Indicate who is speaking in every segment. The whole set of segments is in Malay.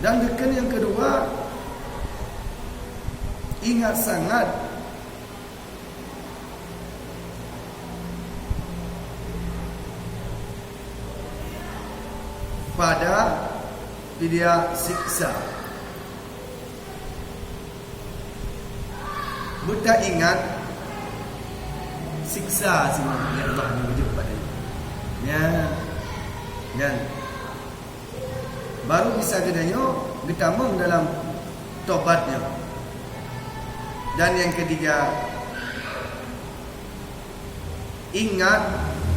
Speaker 1: Dan yang kedua, ingat sangat pada dia siksa. Buta ingat siksa semua yang Allah menuju padanya. Ya. Baru bisa gedanya getamang dalam tobatnya. Dan yang ketiga, ingat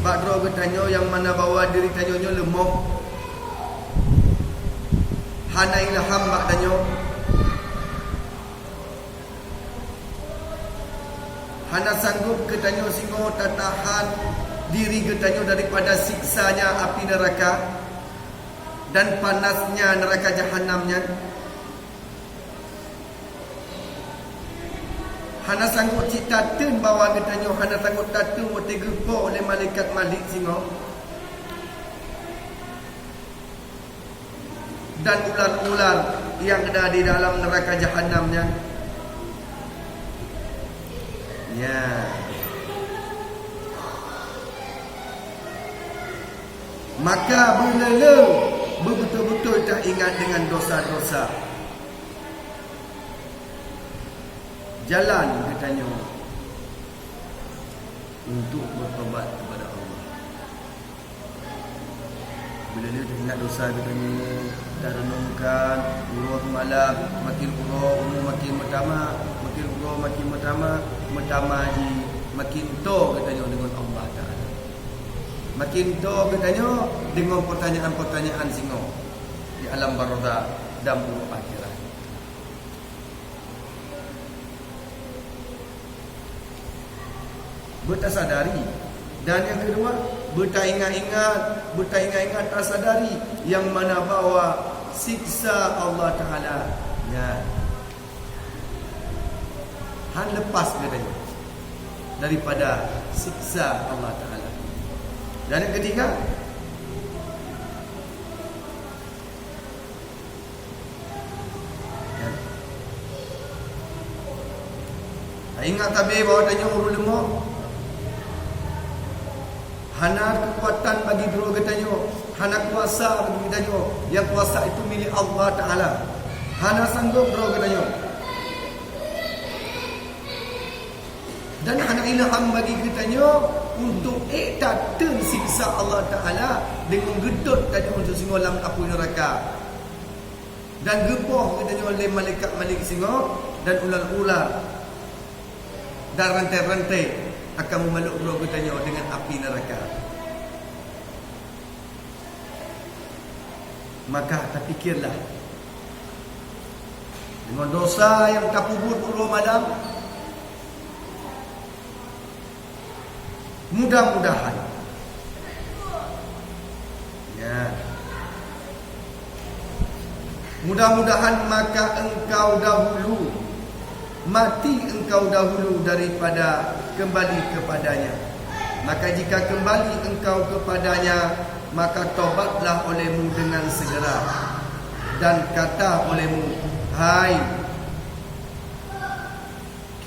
Speaker 1: badro getanyo yang mana bawa diri tanyonya lemah. Hana ilham bakdanyo. Hana sanggup getanyo singo tatahan diri getanyo daripada siksanya api neraka dan panasnya neraka jahanamnya. Hana sanggup citaten bawa getanyo, hana sanggup tatu mesti gepo oleh malaikat Malik singo. Dan ular-ular yang ada di dalam neraka jahanamnya. Ya. Maka bila betul-betul tak ingat dengan dosa-dosa, jalan katanya untuk bertobat kepada Allah. Bila dia ingat dosa katanya, dah renungkan, urut malam, makin urut, umur makin bertambah, makin urut makin bertambah haji, makin to katanya dengan Allah Ta'ala. Makin to katanya dengan pertanyaan-pertanyaan singo di alam barzakh dan buruk akhirat. Bertasadari. Dan yang kedua, bertaingat-ingat tak sadari yang mana bawa siksa Allah Ta'ala. Ya. Han lepas katanya daripada siksa Allah Ta'ala. Dan yang ketiga, ya. Ingat tabi bahawa tanya urul lemah. Hana kekuatan bagi dulu katanya, hana kuasa bagi katanya. Yang kuasa itu milik Allah Ta'ala. Hana sanggup dulu katanya. Dan hana ilham bagi katanya untuk takten siksa Allah Ta'ala dengan gedut tadi untuk singo dalam api neraka. Dan gepoh katanya oleh malaikat Malik singo dan ular-ular dan rantai-rantai akan memeluk roh katanya dengan api neraka. Maka terfikirlah dengan dosa yang kapubur puluh malam, mudah-mudahan ya, mudah-mudahan maka engkau dahulu mati engkau dahulu daripada kembali kepadanya. Maka jika kembali engkau kepadanya, maka tobatlah olehmu dengan segera. Dan kata olehmu, hai,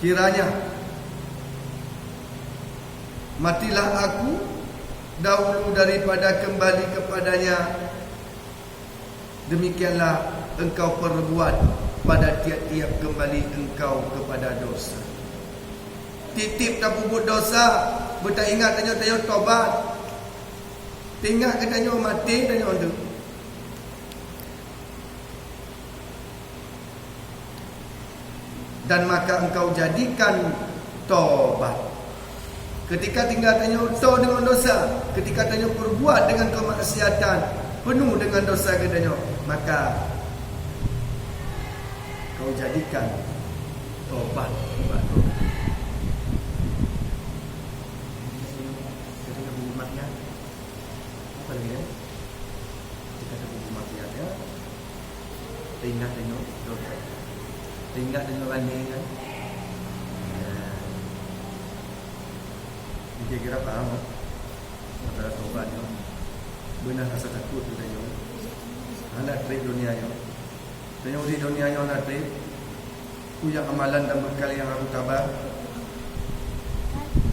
Speaker 1: kiranya matilah aku dahulu daripada kembali kepadanya. Demikianlah engkau perbuat pada tiap-tiap kembali engkau kepada dosa. Titip tak puput dosa, bertak ingat tanya tobat. Tinggal ke tanya mati tanya tu. Dan maka engkau jadikan tobat. Ketika tinggal tanya to dengan dosa, ketika tanya perbuat dengan kemaksiatan, penuh dengan dosa katanya, maka kau jadikan tobat kepada Allah. Ketika buku makian, apa lagi ya? Ketika buku makian ya, ingat tengok dosa, ingat tengok banding kan. Kira-kira paham tak? Antara tobat ni, benar rasa takut kita ni. Anak trik dunia ni. Tanya di dunia yang nanti punya amalan dan bekal yang aku tabah.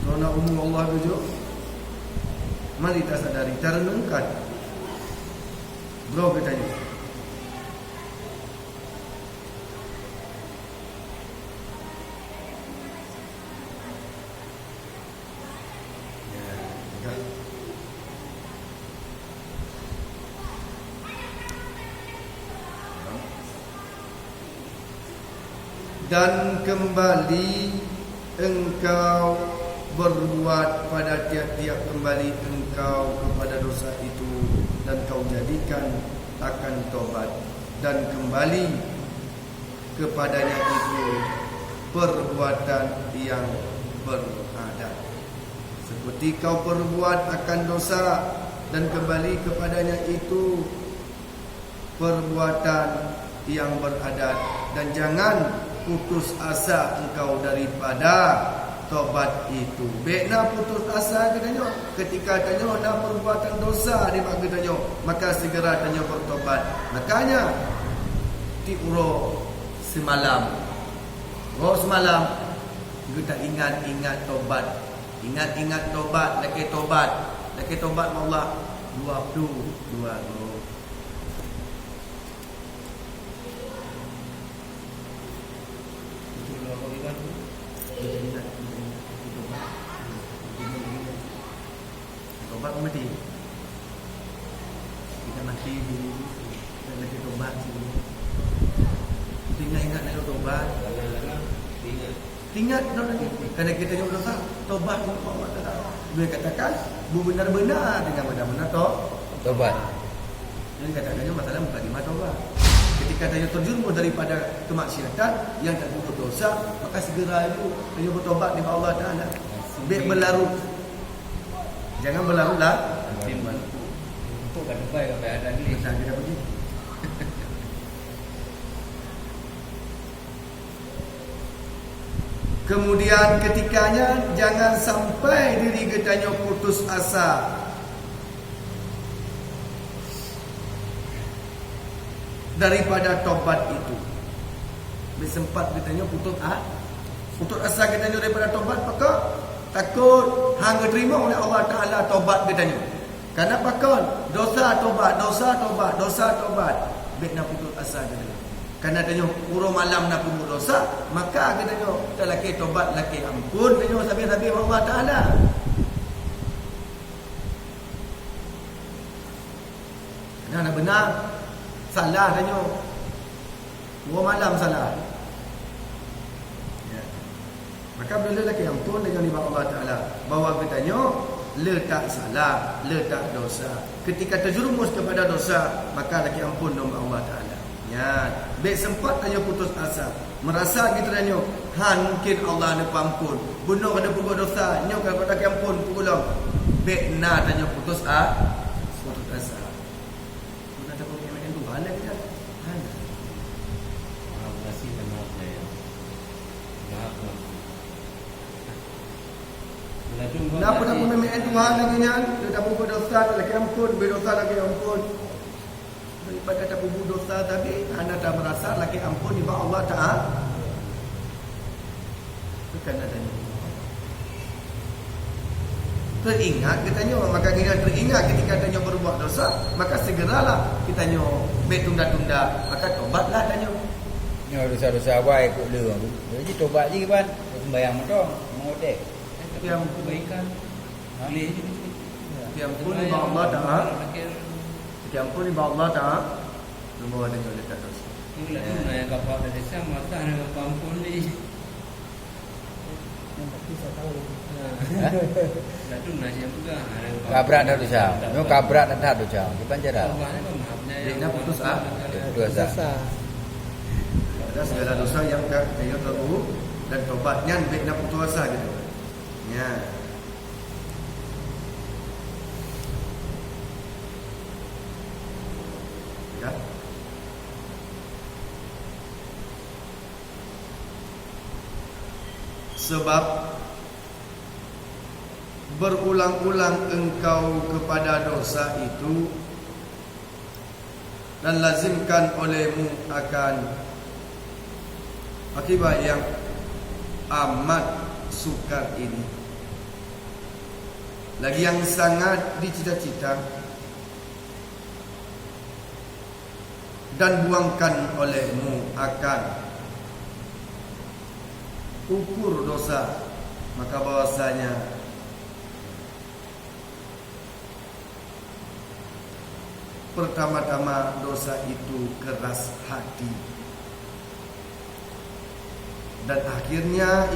Speaker 1: Karena umum Allah tujuh. Mari kita sadari, kita renungkan. Bro kita tanya. Dan kembali engkau berbuat pada tiap-tiap kembali engkau kepada dosa itu, dan kau jadikan akan tobat, dan kembali kepadanya itu perbuatan yang beradab. Seperti kau berbuat akan dosa dan kembali kepadanya itu perbuatan yang beradab, dan jangan putus asa engkau daripada tobat itu. Bekna putus asa katanya ketika tanya nak perbuatan dosa di mak katanya, maka segera tanya bertobat. Makanya tiuro semalam. Semalam kita ingat tobat. Ingat tobat, lagi tobat. Lagi tobat Allah 22. Tobat mati. Kita mati dulu. Kita lagi tobat dulu. Ingat nak tobat. Ingat lagi. Karena kita juga dosa, tobat kepada Allah Taala. Dia katakan benar-benar dengan benar-benar tobat. Yang katakannya masalah mukadimah tobat. Ketika dia terjerumus daripada kemaksiatan yang tak berbuat dosa, maka segera itu dia bertobat kepada Allah Taala. Baik berlarut. Jangan berlarutlah.
Speaker 2: Untuk kan baik apa ada ni.
Speaker 1: Kita pergi. Kemudian ketikanya jangan sampai diri kitanya putus asa. Daripada tobat itu. Bersempat kitanya putus asa kitanya daripada tobat, maka takut hang diterima oleh Allah Taala tobat kitanya. Karena pakon dosa tobat. Baik nak putus asa kitanya. Karena tanya pura malam nak buat dosa, maka kitanya kita laki tobat, laki ampun kitanya sambil-sambil Allah Taala. Nah, benar. Salah tanya. Pura malam salah. Ya. Maka bila laki ampun dengan Allah Taala, bahawa kitanya letak salah, letak dosa. Ketika terjerumus kepada dosa, maka laki ampun dengan Allah Taala. Ya, baik sempat tanya putus asa. Merasa kita tanya, mungkin Allah nak ampun. Bunuh ada pukul dosa, nyok kepada ampun pukulang. Baik nak tanya putus asa. Bukan tak boleh main tu balik kita.
Speaker 2: Maaf kasih dan maaf saya. Maaf.
Speaker 1: Kenapa nak main Tuhan lagi ni? Dia tak pukul dosa lagi ampun, berdosa lagi ampun. Daripada tak berbuat dosa tadi, anda dah merasa lagi ampun di bawah Allah Taala. Bukan adanya. Teringat kitanya, maka kita teringat ketika tanya berbuat dosa, maka segeralah kita nyo betunda-tunda, maka tobatlah tanya.
Speaker 3: Nyo dosa-dosa awal ikut leu. Jadi tobat je kan. Sembahyang mentong, mengodek.
Speaker 2: Tapi yang kebaikan boleh je.
Speaker 1: Yang pun di bawah Allah Taala. Yang pun di bawah Allah Taala. Nombor ada dekat dosa.
Speaker 2: Mula tu nak kapal dari sama masa nak kampung ni.
Speaker 4: Tapi saya tahu.
Speaker 2: Lah tu nak siapa juga.
Speaker 3: Kabrak dah dosa. Nyo kabrak dah dosa. Di panjara.
Speaker 1: Dia putus
Speaker 3: Dosa.
Speaker 1: Ada segala dosa yang dia tahu dan tobatnya baik nak putus asa gitu. Ya. Ya. Sebab berulang-ulang engkau kepada dosa itu, dan lazimkan olehmu akan akibat yang amat sukar ini. Lagi yang sangat dicita-cita dan buangkan olehmu akan ukur dosa, maka bahwasanya pertama-tama dosa itu keras hati, dan akhirnya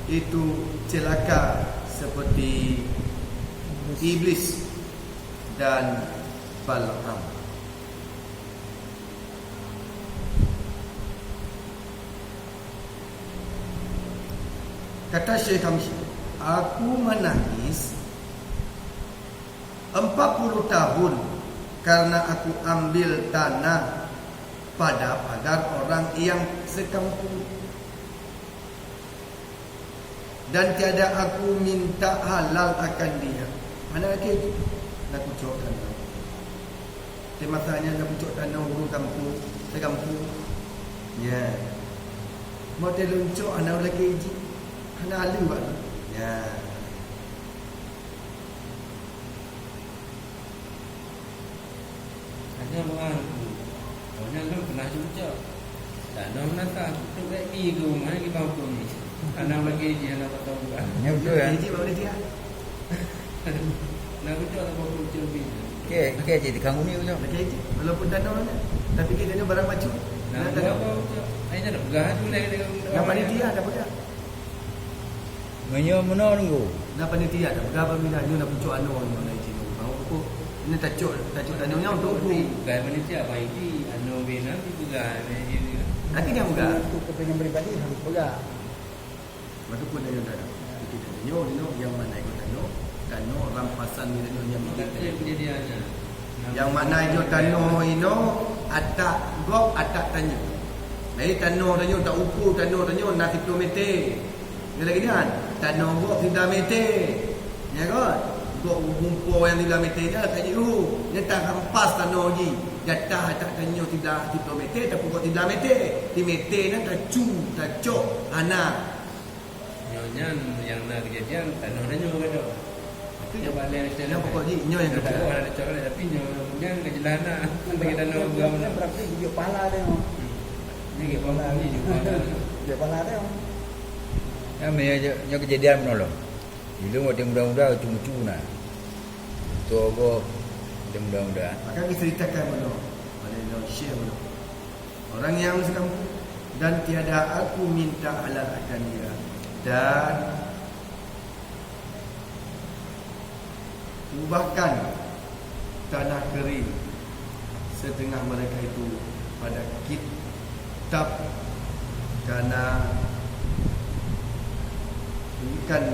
Speaker 1: itu celaka seperti iblis dan Bal'am. Kata Syekh Hamid, aku menangis 40 tahun karena aku ambil tanah pada pagar orang yang sekampung, dan tiada aku minta halal akan dia. Mana lagi itu? Nak kucuk tanah. Tematanya nak kucuk tanah orang kampung, sekampung. Ya. Model luncuk anak lagi ini. Anak alu buat. Ya.
Speaker 2: Hanya orang orang kan pernah juga. Tak ada nak tak tu baik ni ke rumah ni kampung ni. Anak lagi je anak tak tahu kan.
Speaker 3: Ya betul kan?
Speaker 1: Jadi bawa dia.
Speaker 2: Nak betul tak bawa kucing lebih.
Speaker 3: Okey je di kamu ni betul.
Speaker 1: Lagi itu walaupun danau ni. Tapi kita ni barang baju.
Speaker 2: Nak bawa kucing. Ai dah pegang tu dah kita.
Speaker 1: Nak panitia dah pegang.
Speaker 3: Menyo meno nunggu.
Speaker 1: Nak panitia dah pegang pembina ni nak pucuk anu ni nak izin. Mau aku ini tajuk tanahnya untuk aku.
Speaker 2: Bukan manusia baik di anu bina tu pegang ni.
Speaker 1: Nanti dia pegang.
Speaker 4: Untuk kepentingan pribadi harus pegang.
Speaker 1: Maka pun dia dah. Kita tanyo yang mana ikut tanyo rampasan ni tanyo yang
Speaker 2: Maka
Speaker 1: kita.
Speaker 2: dia kejadiannya.
Speaker 1: Yang mana itu tanyo ino atak gok atak tanyo. Jadi tanyo tak ukur tanyo nak kilometer. Dia lagi ni kan. Tanyo gok 3 meter. Ya kan? Gok rumput yang 3 meter je tak jiru. Dia tak rampas tanyo lagi. Jatah tak tanyo 3 kilometer tapi gok 3 meter. 3 meter ni tak cok anak.
Speaker 2: Nyonya yang nak kejadian tanah dah nyonya kata. Itu yang balik macam
Speaker 1: Yang pokok ni nyo yang
Speaker 2: tak
Speaker 1: kedua.
Speaker 2: tahu ada cakap tapi nyonya kejelana bagi tanah gam
Speaker 4: Dia
Speaker 2: nak.
Speaker 4: berarti dia pala dia.
Speaker 2: Ni ke pala ni juga.
Speaker 4: Dia pala dia.
Speaker 3: Ya menyo kejadian menolong. Dulu waktu muda-muda cuma-cuma nah. Tu apa dia muda-muda.
Speaker 1: Maka kita ceritakan mana pada no share mana. Orang yang sekampung dan tiada aku minta halal akan dia, dan ubahkan tanah kering setengah mereka itu pada kitab, karena ini kan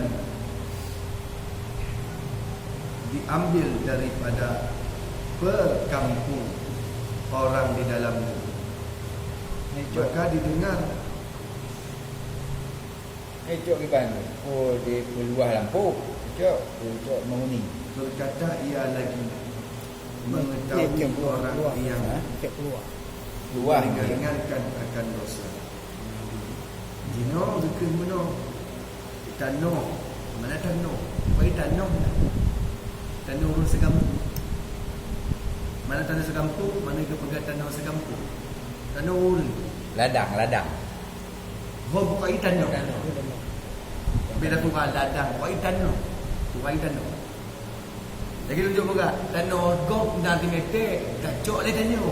Speaker 1: diambil daripada perkampung orang di dalamnya. Maka didengar
Speaker 3: Cok kiban. Oh dia peluah lampu. Cok menguning.
Speaker 1: berkata ia lagi mengetahui orang yang
Speaker 4: keluar.
Speaker 3: Luah
Speaker 1: meringankan akan dosa. Dino dekat mana? Tanah. Mana tanah? Bagi tanah. Tanah orang sekampung. Mana tanah sekampung? Mana ke pegang tanah sekampung? Tanah orang.
Speaker 3: ladang.
Speaker 1: Oh, bukan tanah. Bila tu kan ladang, bukan tanah. Bukan tanah. Lagi tunjuk juga tanah gok nanti meter, kacok le tanah.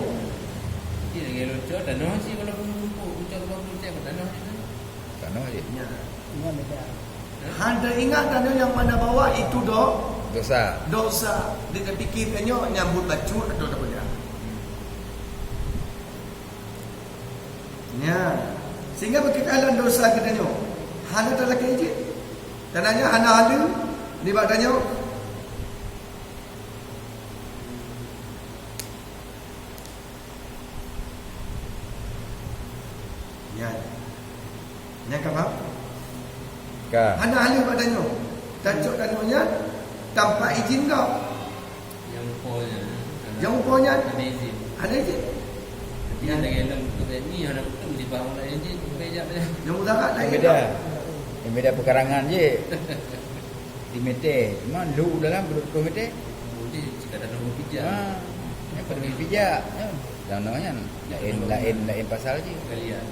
Speaker 2: Dia lagi lucu tanah sih kalau kumpul ucap kumpul tanah ni.
Speaker 3: Tanah je.
Speaker 1: Ya.
Speaker 4: Ingat beda.
Speaker 1: Anda ingat tanah yang mana bawa itu
Speaker 3: Dosa.
Speaker 1: dosa. Dia fikir tanah nyambut baju atau tak boleh. Ya. Sehingga berkaitan dosa katanya. Hana tak lagi je. Tanahnya hana ada di badannya. Ya. Yang apa?
Speaker 3: Ka.
Speaker 1: Hana ada badannya. Tajuk tanahnya tanpa izin kau.
Speaker 2: Yang polnya.
Speaker 1: Yang rupanya
Speaker 2: Ada izin.
Speaker 1: ada je.
Speaker 2: Tapi ada gelem untuk ni ada betul di bawah lain je bejak dia.
Speaker 1: Yang mudarat
Speaker 3: Yang
Speaker 1: lain.
Speaker 3: beda. Yang beda pekarangan je. Di Mete. Cuma lu dalam betul Mete.
Speaker 2: Boleh jika ada nombor pijak.
Speaker 3: Yang pada pijak. Ya. Jangan namanya. Lain pasal je.
Speaker 2: Kalian.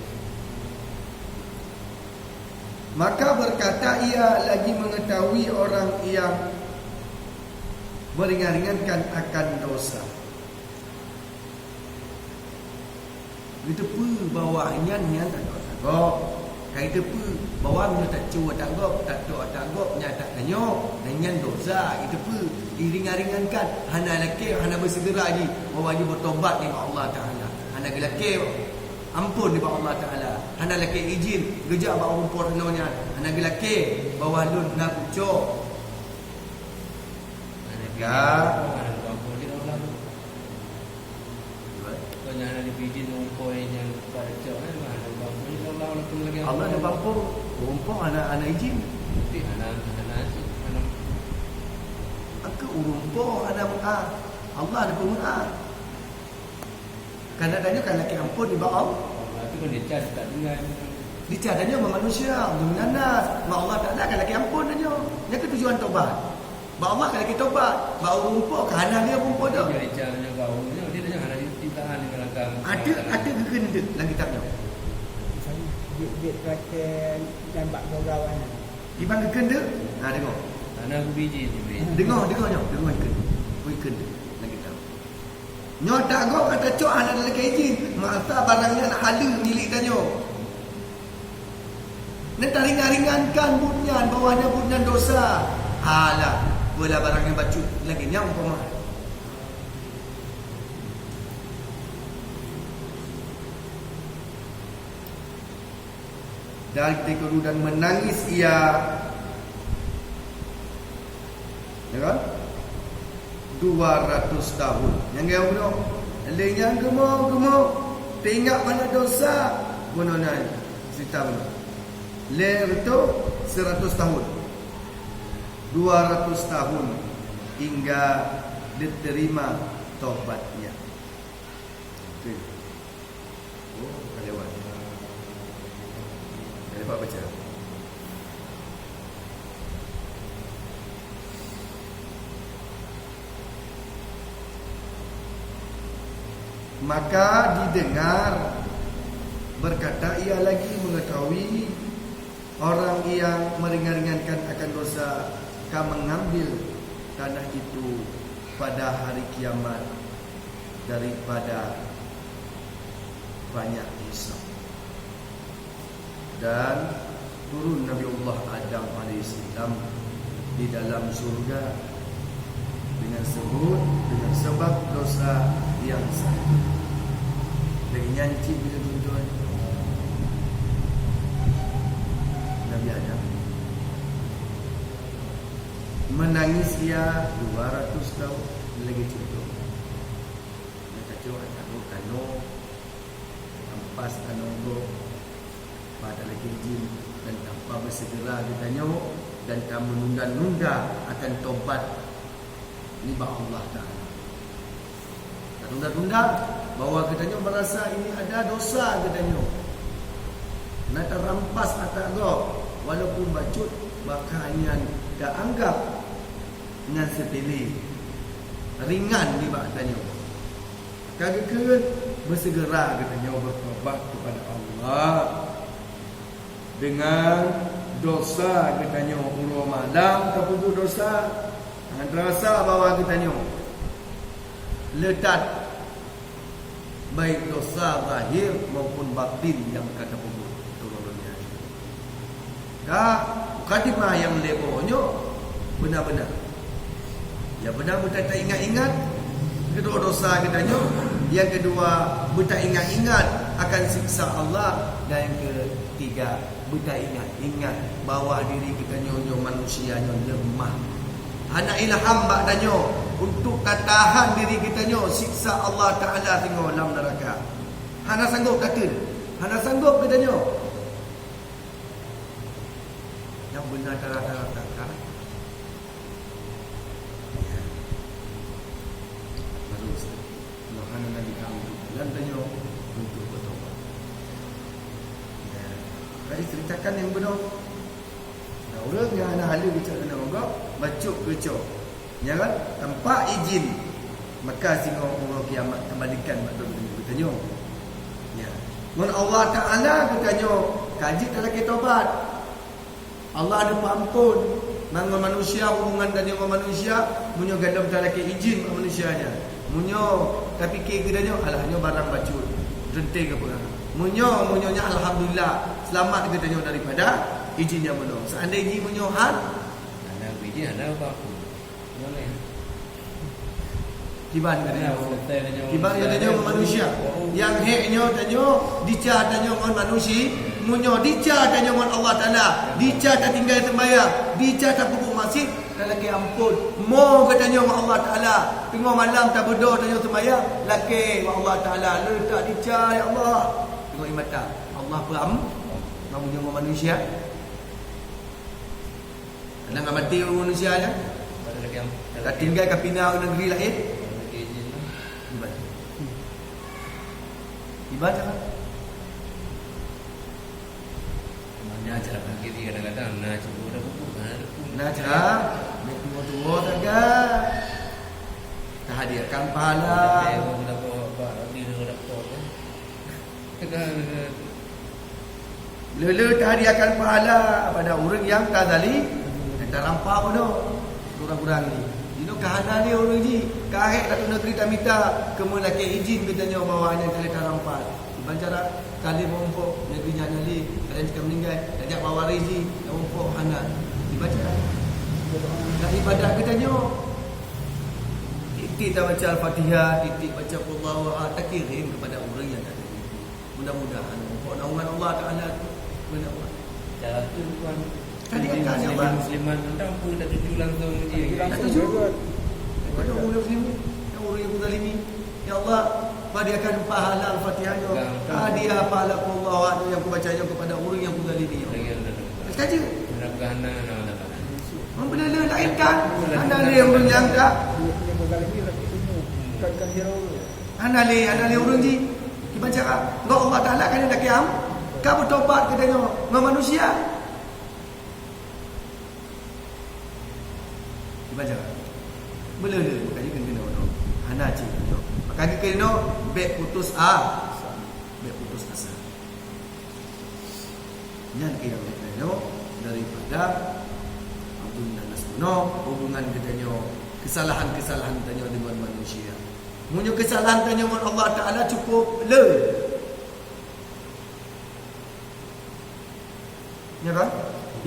Speaker 1: Maka berkata ia lagi mengetahui orang yang meringan-ringankan akan dosa. Kita pun bawahnya ni tak gok. Kita pun bawah ni tak cuba tak gok, tak gok, nya tak tanyok. Dengan dosa itu pun diringan-ringankan. Hana laki hana bersegera ji bawa ji bertobat ni Allah Taala. Hana laki ampun di Allah Taala. Hana laki izin gejak bawa rumput hanonya. Hana laki bawa lun nak ucok. Ya.
Speaker 2: Ada bangku di dalam. Banyak ada biji rumput yang pada cok kan ada bangku di dalam walaupun lagi
Speaker 1: Allah ada bangku rumput anak izin.
Speaker 2: Tapi anak
Speaker 1: Maka rumput anak Allah ada pemua. Kadang-kadang kan laki ampun di bawah.
Speaker 2: Allah tu kan dia cari tak dengar.
Speaker 1: Dicadanya sama manusia, menganas. Mak Allah tak ada kan laki ampun aja. Yang tujuan taubat. Mak Allah kan laki taubat. Bau rumput kerana dia rumput tu.
Speaker 2: Dia caranya baunya dia jangan ada tintaan di belakang.
Speaker 1: Ada kena dia dalam kitabnya.
Speaker 4: Dia pakai nampak kawan.
Speaker 1: Di mana kena? Nah dengar.
Speaker 2: Anak aku biji tu biji.
Speaker 1: Dengar ikan. Ikan dalam kitab. Nyo tak gok kata cok anak lelaki izin. Masa barangnya nak halal milik tanya. Nanti ringan-ringankan bunyan bawahnya bunyan dosa. Halah, bola barang yang bacut lagi nyam umpama. Dari tekadu dan menangis ia. Ya kan? 200 tahun. Yang dia bunuh. Yang gemuk. Tengok mana dosa. Bunuhnya. Cerita bunuh. Ler itu 100 tahun. 200 tahun hingga diterima taubatnya. Okey. Oh, lewat. Lewat baca. Maka didengar berkata ia lagi mengetahui orang yang meringan-ringankan akan dosa akan mengambil tanah itu pada hari kiamat daripada banyak hisab. Dan turun Nabi Allah Adam AS di dalam surga dengan sebab dosa yang satu. Dari nyanci bila tuan-tuan Nabi Adam menangis ia 200 tahun lagi contoh. Dia kacau kano ampas kano pada lagi jin dan tanpa bersegera ditanya dan tak menunda-nunda akan taubat ni ba Allah Taala. Tak tunda-tunda bahawa katanya merasa ini ada dosa katanya. Nak terampas atas go walaupun bacut bakanya dah anggap dengan sepele ringan di baktanya. Kagak bersegera katanya bertobat kepada Allah dengan dosa katanya ulur malam terputus dosa dengan rasa bahawa katanya letak baik dosa zahir maupun batin yang kata pupuk turunnya. Mukadimah yang lebarnya benar-benar. Ya benar betul tak ingat-ingat kedua dosa katanya. Yang kedua betul ingat-ingat akan siksa Allah. Dan yang ketiga betul ingat bahawa diri kita nyonya manusia nyonya lemah. Hana ilham bakdanyo untuk tahan diri kita nyo siksa Allah Taala tengok dalam neraka. Hana sanggup kata. Hana sanggup katanya. Yang benar darah-darah takkan. Ya. Bagus. dan tanya untuk bertobat. Ya, saya ceritakan yang benar. Nah, orang yang anak halu bicara dengan orang, bacuk kecok. Ya kan? Tanpa izin, maka singo orang kiamat kembalikan betul bertanya. Ya. Mun Allah Taala bertanya, kaji dalam tobat. Allah ada pampun dengan manusia, hubungan dan dengan manusia, munyo gadam dalam izin manusianya. Munyo tapi ke gedanya alahnya barang bacul. Renting apa? Munyonya alhamdulillah selamat kita tanya daripada izin yang benar. Seandainya munyo hal
Speaker 2: Ada izin ada apa pun. Boleh.
Speaker 1: kiban katanya.
Speaker 2: Kiban
Speaker 1: Kiban yang tanya manusia. Yang heknya tanya dica tanya dengan manusia, munyo dica tanya dengan Allah Taala, dica tak tinggal sembahyang, dica tak pupuk masjid, laki ampun. Mo katanya dengan Allah Taala, tengok malam tak berdoa tanya sembahyang, laki dengan Allah Taala, letak dica ya Allah. Tengok mata. Allah peram namunnya dengan manusia. Nak mati manusia aja.
Speaker 2: Pada lagi yang
Speaker 1: Tak tinggal ke pinau negeri lain.
Speaker 2: lagi izin lah.
Speaker 1: Ibadah. Ibadah kan?
Speaker 2: Mana cara bagi dia kadang-kadang nak cuba dah buku kan.
Speaker 1: Nak cerah, nak tua-tua tak kan? Tak hadiahkan pahala.
Speaker 2: Dah bawa dia dah dapat kan. Kadang
Speaker 1: Lele tak hadiahkan pahala pada orang yang tak zali. Tak rampak pun tu. Kurang-kurang ni. Ini kahana dia orang ni. Kahek satu negeri tak minta. Kemudian laki izin katanya bawahnya kali tak rampak. Bancara kali memumpuk negeri nyali. Kalian jika meninggal. Tajak bawa rezi. Tak memumpuk hana. Dibaca. Tak ibadah katanya. Titik tak baca Al-Fatihah. Titik baca Allahu Akbar. Tak kirim kepada orang yang tak ada. Mudah-mudahan. Memumpuk naungan Allah Ta'ala. Mudah-mudahan.
Speaker 2: cara tu kan.
Speaker 1: Tadi kan siapa?
Speaker 2: Musliman tak apa tak tuju langsung dia.
Speaker 1: Tak tuju. Kepada orang Muslim, yang orang yang zalimi. Ya Allah, hadiahkan pahala Al-Fatihahnya. Hadiah pahala Allah yang aku bacanya kepada orang yang zalimi.
Speaker 2: Lagi ada.
Speaker 1: Saja.
Speaker 2: Mudah-mudahan nak dapat.
Speaker 1: Membela lain kan? Anda ni orang yang tak.
Speaker 4: Dia berkali lagi ilmu. Kan hero.
Speaker 1: Anda ni orang ni. Gimana cara? Enggak Allah Taala kan nak kiam. Kau bertobat katanya dengan manusia. Gimana cara? Bela-bela makanya kena ono. Hana cik ono. Makanya kena baik putus baik putus asa. Yang kira kena daripada Abdullah Nasrullah hubungan katanya kesalahan-kesalahan tanya dengan manusia. Munyo kesalahan tanya dengan Allah Taala cukup le. Ya kan?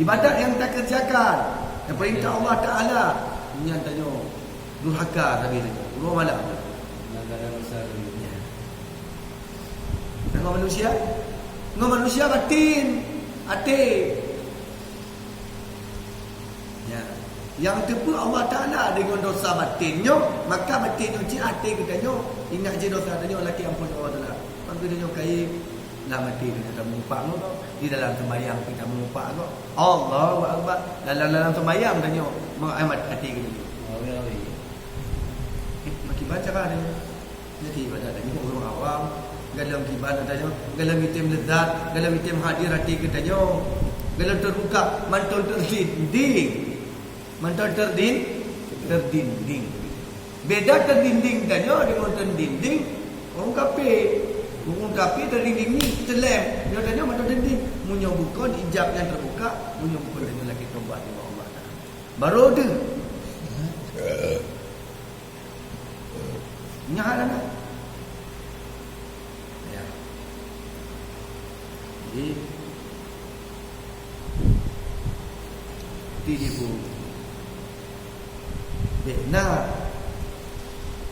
Speaker 1: Ibadat yang tak kerjakan, yang perintah Allah Taala, yang tanya durhaka tadi tanya. Ulama malam.
Speaker 2: Negara besar ni.
Speaker 1: Dengan manusia? Dengan manusia batin. Hati. Ya. Yang tepu Allah Ta'ala dengan dosa batinnya, maka batinnya cik hati katanya, ingat je dosa tanya laki ampun Allah Ta'ala. Maka dia kaya lah mati kita mengupak kau di dalam sembahyang kita mengupak kau. Allahu Akbar. Dalam sembahyang tanya mengamat hati kita.
Speaker 2: Awi.
Speaker 1: Makin baca kan dia. Jadi ibadah tanya orang awam, dalam ibadah tanya, dalam itim lezat, dalam itim hadir hati kita tanya. Dalam terbuka mantul terdinding. Mantul terdinding. Beda terdinding tanya dengan terdinding. Orang kafir terdinding ni telem. Dia tanya mantul terdinding. Munyo buka hijab yang terbuka, munyo buka tanya lagi tobat dengan Allah Taala. Baru ada. Nyala nak. Ya. Jadi tipu benar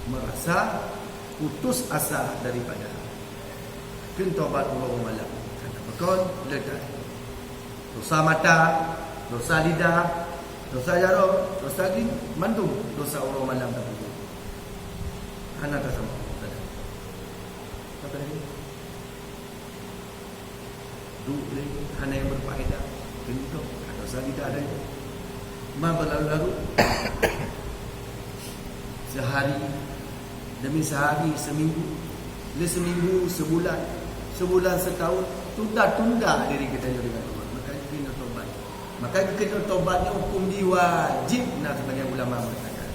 Speaker 1: merasa putus asa daripada kentobat orang malam karena bekon ledak dosa mata, dosa lidah, dosa jaro, dosa gigi, mandum, dosa orang malam tak betul. Anak tak sama. Apa lagi? Dua hanya yang berfaedah. Bentuk dosa lidah ada. Berlalu-lalu sehari demi sehari seminggu Le seminggu, sebulan, setahun, tunda diri kita dengan Allah. Maka kena tobat. Maka kena tobat ni hukum dia wajib, nak sebagai ulama mengatakan.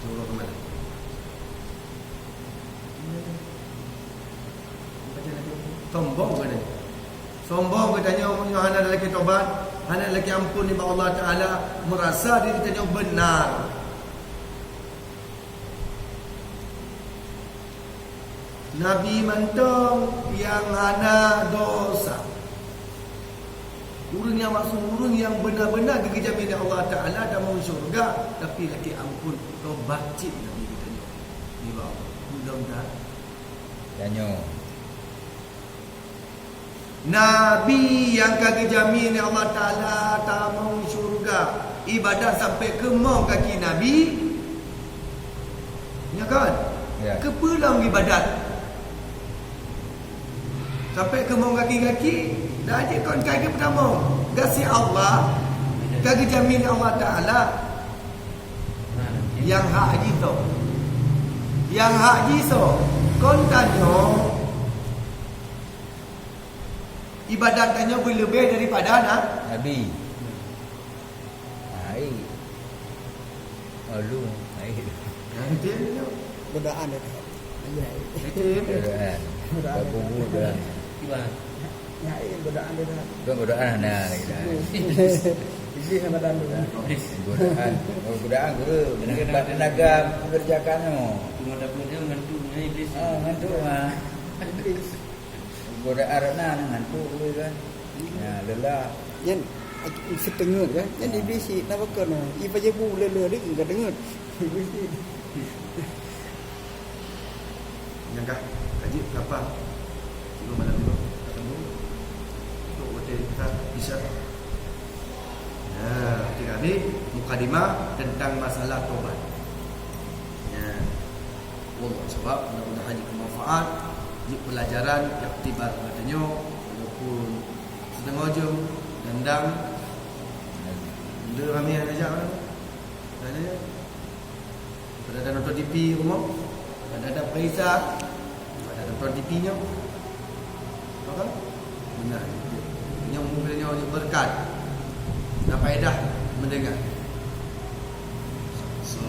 Speaker 1: Tolong ke mana? Sombong ke tanya? Sombong ke tanya hana lelaki tobat, hana lelaki ampun ni Allah Taala, merasa diri tanya benar. Nabi mantong yang hana dosa. Urang yang masuk urang yang benar-benar kejamin Allah Taala dan mau syurga, tapi lelaki ampun tobat cip Nabi tanya. Ni bawa mudah-mudahan
Speaker 3: Tanya.
Speaker 1: Nabi yang kaki jamin Allah Ta'ala tak mau syurga, ibadah sampai ke mau kaki Nabi, ya kan?
Speaker 3: Ya.
Speaker 1: Ke pulang ibadat sampai ke mau kaki-kaki, dah je kon kaki pertama kasih Allah, kaki jamin Allah Ta'ala. Yang hak haji tu, yang hak haji tu kon tanya ibadat tanya boleh lebih daripada
Speaker 3: Nabi. Hai. Lalu, hai.
Speaker 1: yang dia
Speaker 4: Godaan dia.
Speaker 3: Godaan. Babu dah.
Speaker 2: Iban.
Speaker 4: Ya, godaan dia dah.
Speaker 3: Bukan godaan nah lagi dah.
Speaker 4: Iblis sama dan dia.
Speaker 3: Godaan. Oh, godaan guru. Tenaga mengerjakannya.
Speaker 2: Cuma dapat dia ngantuk dengan iblis.
Speaker 3: Ah, ngantuk ah.
Speaker 4: Iblis.
Speaker 3: Godaan nak ngantuk dulu kan. Ya, lelah.
Speaker 4: Yan setengah kan. Yan iblis si nak bakar nah. I pajebu lele dia enggak dengar. Iblis ni.
Speaker 1: yang kah kaji apa sebelum malam itu ketemu untuk hotel kita bisa. Nah, ketika ini mukadimah tentang masalah tobat. Ya, wallah sebab mudah-mudahan jadi bermanfaat, jadi pelajaran, iktibar katanya, walaupun setengah jam dandang. Dia ramai yang ajak kan? Tanya. Pada ada nonton TV rumah, ada perisa, ada nonton TV-nya. Apa? Benar. Yang mungkinnya berkat dan faedah mendengar. So,